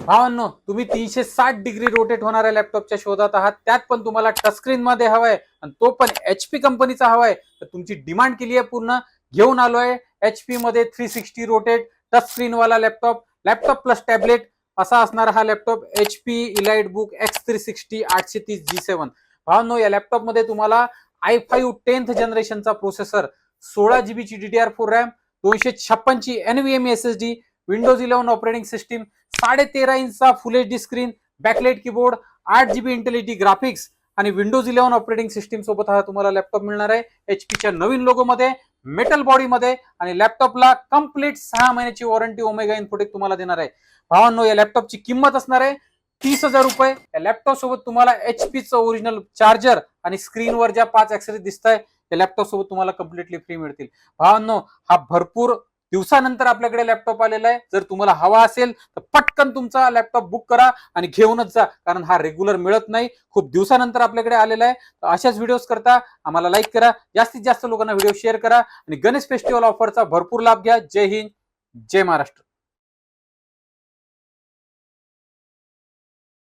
भावांनो, तुम्ही 360 degree rotate होणाऱ्या लॅपटॉपच्या शोधात आहात, त्यात पण तुम्हाला टचस्क्रीन मध्ये हवाय आणि तो पण HP कंपनीचा हवाय, तर तुमची डिमांड केली आहे पूर्ण. घेऊन आलोय HP मध्ये 360 रोटेट टचस्क्रीन वाला लॅपटॉप, लॅपटॉप प्लस टॅबलेट असा असणार हा laptop HP elite book X360 830G7. भावांनो, या लॅपटॉप मध्ये तुम्हाला i5 10th जनरेशनचा प्रोसेसर, 16 GB ची DDR4 रॅम, 256 ची NVMe SSD, Windows 11 operating system, 13.5 इंचचा full H D screen, backlight keyboard, 8 GB इंटेलिटी ग्राफिक्स आणि विंडोज 11 ऑपरेटिंग सिस्टीम सोबत हा तुम्हाला लॅपटॉप मिळणार आहे एचपीच्या नवीन लोगो मध्ये, मेटल बॉडी मध्ये. आणि लॅपटॉपला कंप्लीट 6 महिन्याची वॉरंटी ओमेगा इन्फोटेक तुम्हाला देणार आहे. भावांनो, या लॅपटॉपची किंमत असणार आहे 30,000 रुपये. या लॅपटॉप सोबत तुम्हाला एचपीचं ओरिजिनल चार्जर आणि स्क्रीनवर ज्या 5 ऍक्सेसरीज दिसत आहे त्या लॅपटॉप सोबत तुम्हाला कम्प्लिटली फ्री मिळतील. भावांनो, हा भरपूर दिवसानंतर आपल्याकडे लॅपटॉप आलेला आहे. जर तुम्हाला हवा असेल तर पटकन तुमचा लॅपटॉप बुक करा आणि घेऊनच जा, कारण हा रेग्युलर मिळत नाही, खूप दिवसानंतर आपल्याकडे आलेला आहे. तर अशाच व्हिडिओज करता आम्हाला लाईक करा, जास्तीत जास्त लोकांना व्हिडिओ शेअर करा आणि गणेश फेस्टिवल ऑफरचा भरपूर लाभ घ्या. जय हिंद, जय महाराष्ट्र.